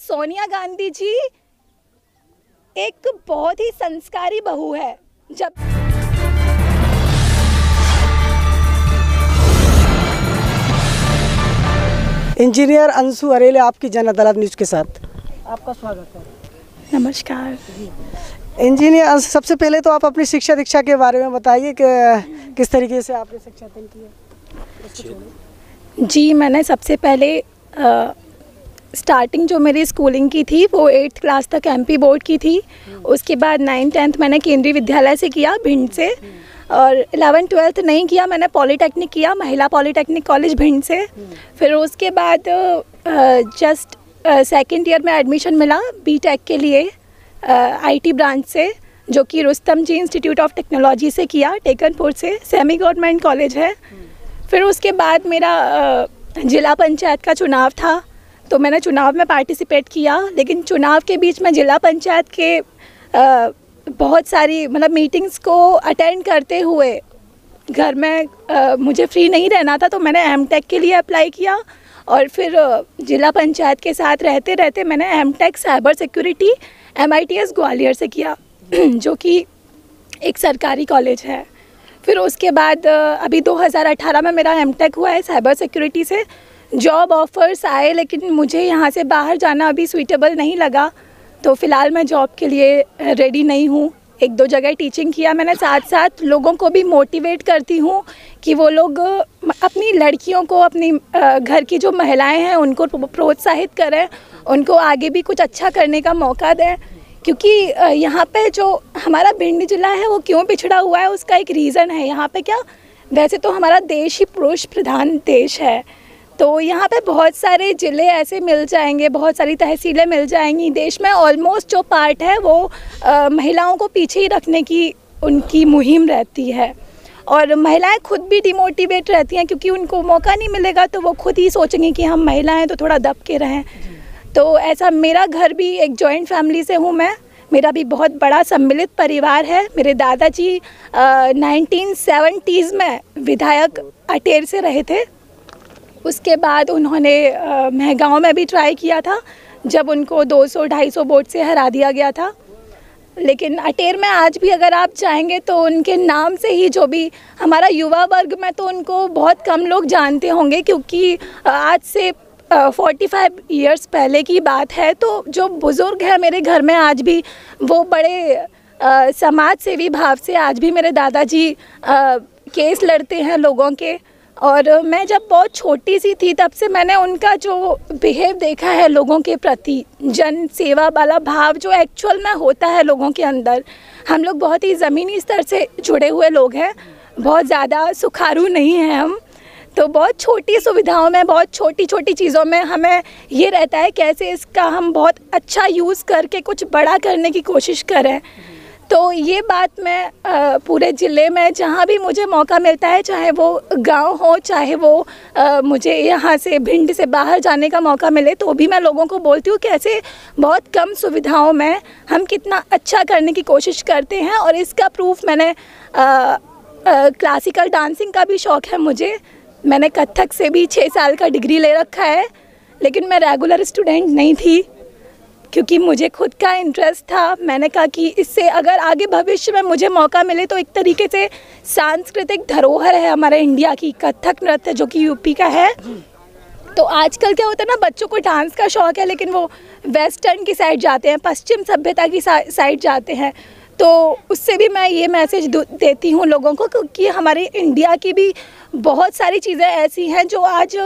सोनिया गांधी जी एक बहुत ही संस्कारी बहू है। जब इंजीनियर अंशु अरेले आपकी जन अदालत न्यूज़ के साथ आपका स्वागत है। नमस्कार। इंजीनियर अंशु, सबसे पहले तो आप अपनी शिक्षा दीक्षा के बारे में बताइए कि किस तरीके से आपने शिक्षा तय की है। जी, मैंने सबसे पहले स्टार्टिंग जो मेरी स्कूलिंग की थी वो 8th क्लास तक MP बोर्ड की थी। उसके बाद 9th 10th मैंने केंद्रीय विद्यालय से किया भिंड से, और 11th 12th नहीं किया, मैंने पॉलीटेक्निक किया, महिला पॉलीटेक्निक कॉलेज भिंड से। फिर उसके बाद जस्ट सेकेंड ईयर में एडमिशन मिला BTech के लिए IT ब्रांच से, जो कि रुस्तम जी इंस्टीट्यूट ऑफ टेक्नोलॉजी से किया, टेकनपुर से, सेमी गवर्नमेंट कॉलेज है। फिर उसके बाद मेरा जिला पंचायत का चुनाव था, तो मैंने चुनाव में पार्टिसिपेट किया। लेकिन चुनाव के बीच में जिला पंचायत के बहुत सारी मीटिंग्स को अटेंड करते हुए घर में मुझे फ्री नहीं रहना था, तो मैंने M.Tech के लिए अप्लाई किया। और फिर जिला पंचायत के साथ रहते रहते मैंने M.Tech cyber security MITS Gwalior से किया, जो कि एक सरकारी कॉलेज है। फिर उसके बाद अभी 2018 में मेरा M.Tech हुआ है साइबर सिक्योरिटी से। जॉब ऑफ़र्स आए, लेकिन मुझे यहाँ से बाहर जाना अभी सूटेबल नहीं लगा, तो फ़िलहाल मैं जॉब के लिए रेडी नहीं हूँ। 1-2 जगह टीचिंग किया मैंने, साथ साथ लोगों को भी मोटिवेट करती हूँ कि वो लोग अपनी लड़कियों को, अपनी घर की जो महिलाएं हैं उनको प्रोत्साहित करें, उनको आगे भी कुछ अच्छा करने का मौका दें। क्योंकि यहाँ पे जो हमारा भिंड जिला है वो क्यों पिछड़ा हुआ है, उसका एक रीज़न है। यहाँ पे क्या, वैसे तो हमारा देश ही पुरुष प्रधान देश है, तो यहाँ पे बहुत सारे ज़िले ऐसे मिल जाएंगे, बहुत सारी तहसीलें मिल जाएंगी। देश में ऑलमोस्ट जो पार्ट है वो महिलाओं को पीछे ही रखने की उनकी मुहिम रहती है, और महिलाएं खुद भी डिमोटिवेट रहती हैं, क्योंकि उनको मौका नहीं मिलेगा तो वो खुद ही सोचेंगी कि हम महिलाएं तो थोड़ा दब के रहें। तो ऐसा, मेरा घर भी एक जॉइंट फैमिली से हूँ मैं, मेरा भी बहुत बड़ा सम्मिलित परिवार है। मेरे दादाजी 1970s में विधायक अटेर से रहे थे। उसके बाद उन्होंने महगांव में भी ट्राई किया था, जब उनको 200-250 वोट से हरा दिया गया था। लेकिन अटेर में आज भी अगर आप जाएंगे तो उनके नाम से ही, जो भी हमारा युवा वर्ग में, तो उनको बहुत कम लोग जानते होंगे, क्योंकि आज से 45 इयर्स पहले की बात है। तो जो बुज़ुर्ग हैं मेरे घर में आज भी, वो बड़े समाज सेवी भाव से आज भी मेरे दादाजी केस लड़ते हैं लोगों के। और मैं जब बहुत छोटी सी थी तब से मैंने उनका जो बिहेव देखा है लोगों के प्रति, जन सेवा वाला भाव जो एक्चुअल में होता है लोगों के अंदर। हम लोग बहुत ही ज़मीनी स्तर से जुड़े हुए लोग हैं, बहुत ज़्यादा सुखारू नहीं हैं हम, तो बहुत छोटी सुविधाओं में, बहुत छोटी छोटी चीज़ों में हमें ये रहता है कैसे इसका हम बहुत अच्छा यूज़ करके कुछ बड़ा करने की कोशिश करें। तो ये बात मैं पूरे ज़िले में जहाँ भी मुझे मौका मिलता है, चाहे वो गांव हो, चाहे वो मुझे यहाँ से भिंड से बाहर जाने का मौका मिले, तो भी मैं लोगों को बोलती हूँ कि ऐसे बहुत कम सुविधाओं में हम कितना अच्छा करने की कोशिश करते हैं। और इसका प्रूफ मैंने क्लासिकल डांसिंग का भी शौक़ है मुझे, मैंने कथक से भी 6 साल का डिग्री ले रखा है, लेकिन मैं रेगुलर स्टूडेंट नहीं थी, क्योंकि मुझे खुद का इंटरेस्ट था। मैंने कहा कि इससे अगर आगे भविष्य में मुझे मौका मिले तो एक तरीके से सांस्कृतिक धरोहर है हमारे इंडिया की, कथक नृत्य जो कि यूपी का है। तो आजकल क्या होता है ना, बच्चों को डांस का शौक़ है, लेकिन वो वेस्टर्न की साइड जाते हैं, पश्चिम सभ्यता की साइड जाते हैं। तो उससे भी मैं ये मैसेज देती हूँ लोगों को, क्योंकि हमारी इंडिया की भी बहुत सारी चीज़ें ऐसी हैं जो आज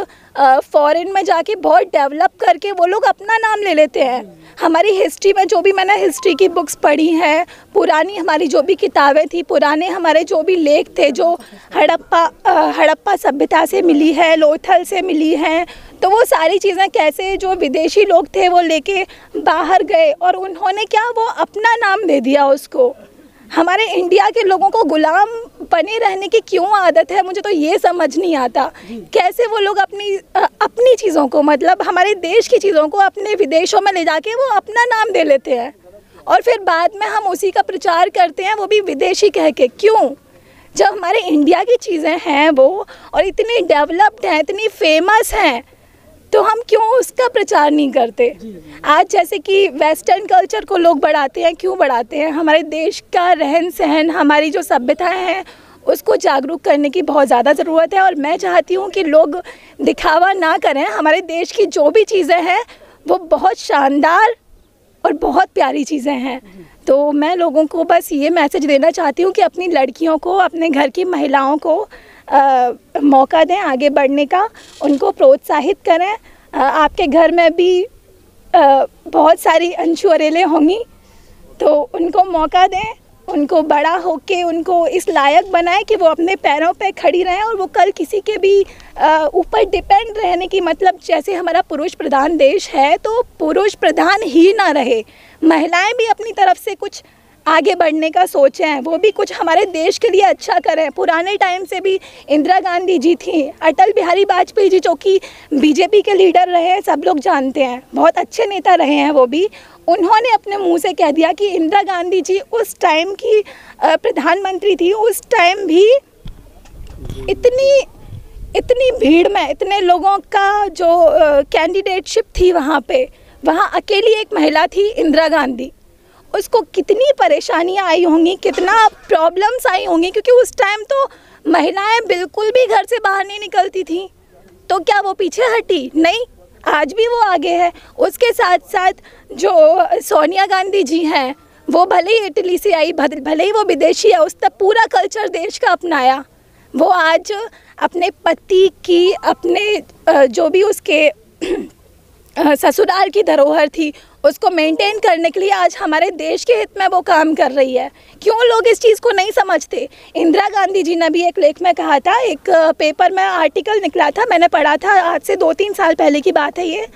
फॉरेन में जाके बहुत डेवलप करके वो लोग अपना नाम ले लेते हैं। हमारी हिस्ट्री में जो भी मैंने हिस्ट्री की बुक्स पढ़ी हैं, पुरानी हमारी जो भी किताबें थी, पुराने हमारे जो भी लेख थे, जो हड़प्पा सभ्यता से मिली है, लोथल से मिली हैं, तो वो सारी चीज़ें कैसे जो विदेशी लोग थे वो लेके बाहर गए, और उन्होंने क्या, वो अपना नाम दे दिया उसको। हमारे इंडिया के लोगों को गुलाम बने रहने की क्यों आदत है, मुझे तो ये समझ नहीं आता। कैसे वो लोग अपनी चीज़ों को, मतलब हमारे देश की चीज़ों को अपने विदेशों में ले जाके वो अपना नाम दे लेते हैं, और फिर बाद में हम उसी का प्रचार करते हैं, वो भी विदेशी कह के। क्यों? जब हमारे इंडिया की चीज़ें हैं वो, और इतनी डेवलप्ड हैं, इतनी फेमस हैं, तो हम क्यों उसका प्रचार नहीं करते? आज जैसे कि वेस्टर्न कल्चर को लोग बढ़ाते हैं, क्यों बढ़ाते हैं? हमारे देश का रहन सहन, हमारी जो सभ्यताएं हैं, उसको जागरूक करने की बहुत ज़्यादा ज़रूरत है। और मैं चाहती हूँ कि लोग दिखावा ना करें। हमारे देश की जो भी चीज़ें हैं वो बहुत शानदार और बहुत प्यारी चीज़ें हैं। तो मैं लोगों को बस ये मैसेज देना चाहती हूँ कि अपनी लड़कियों को, अपने घर की महिलाओं को मौका दें आगे बढ़ने का, उनको प्रोत्साहित करें। आपके घर में भी बहुत सारी अंशु अरेले होंगी, तो उनको मौका दें, उनको बड़ा होके उनको इस लायक बनाएं कि वो अपने पैरों पे खड़ी रहें और वो कल किसी के भी ऊपर डिपेंड रहने की, मतलब जैसे हमारा पुरुष प्रधान देश है तो पुरुष प्रधान ही ना रहे, महिलाएं भी अपनी तरफ से कुछ आगे बढ़ने का सोचें, वो भी कुछ हमारे देश के लिए अच्छा करें। पुराने टाइम से भी इंदिरा गांधी जी थी, अटल बिहारी वाजपेयी जी जो कि बीजेपी के लीडर रहे हैं, सब लोग जानते हैं, बहुत अच्छे नेता रहे हैं वो भी। उन्होंने अपने मुंह से कह दिया कि इंदिरा गांधी जी उस टाइम की प्रधानमंत्री थी, उस टाइम भी इतनी भीड़ में इतने लोगों का जो कैंडिडेटशिप थी वहाँ अकेली एक महिला थी, इंदिरा गांधी। उसको कितनी परेशानियां आई होंगी, कितना प्रॉब्लम्स आई होंगी, क्योंकि उस टाइम तो महिलाएं बिल्कुल भी घर से बाहर नहीं निकलती थी। तो क्या वो पीछे हटी? नहीं, आज भी वो आगे है। उसके साथ साथ जो सोनिया गांधी जी हैं, वो भले ही इटली से आई, भले ही वो विदेशी है, उसने पूरा कल्चर देश का अपनाया। वो आज अपने पति की, अपने जो भी उसके ससुराल की धरोहर थी उसको मेंटेन करने के लिए आज हमारे देश के हित में वो काम कर रही है। क्यों लोग इस चीज़ को नहीं समझते? इंदिरा गांधी जी ने भी एक लेख में कहा था, एक पेपर में आर्टिकल निकला था, मैंने पढ़ा था, आज से 2-3 साल पहले की बात है, ये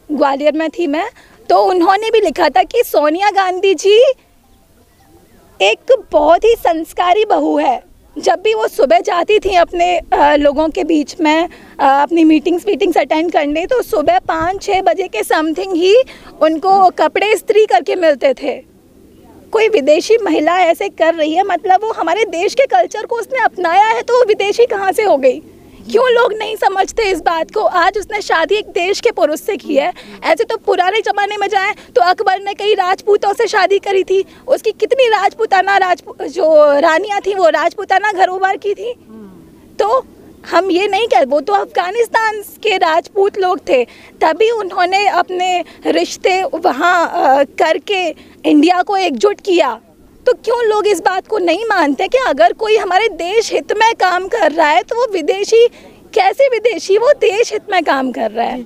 ग्वालियर में थी मैं, तो उन्होंने भी लिखा था कि सोनिया गांधी जी एक बहुत ही संस्कारी बहू है। जब भी वो सुबह जाती थी अपने लोगों के बीच में अपनी मीटिंग्स अटेंड करने, तो सुबह 5-6 बजे के समथिंग ही उनको कपड़े इस्त्री करके मिलते थे। कोई विदेशी महिला ऐसे कर रही है, मतलब वो हमारे देश के कल्चर को उसने अपनाया है, तो वो विदेशी कहाँ से हो गई? क्यों लोग नहीं समझते इस बात को? आज उसने शादी एक देश के पुरुष से की है। ऐसे तो पुराने ज़माने में जाएं तो अकबर ने कई राजपूतों से शादी करी थी, उसकी कितनी राजपूताना जो रानियां थी वो राजपूताना घरों की थी। तो हम ये नहीं कह, वो तो अफ़गानिस्तान के राजपूत लोग थे, तभी उन्होंने अपने रिश्ते वहाँ करके इंडिया को एकजुट किया। तो क्यों लोग इस बात को नहीं मानते कि अगर कोई हमारे देश हित में काम कर रहा है तो वो विदेशी कैसे विदेशी, वो देश हित में काम कर रहा है।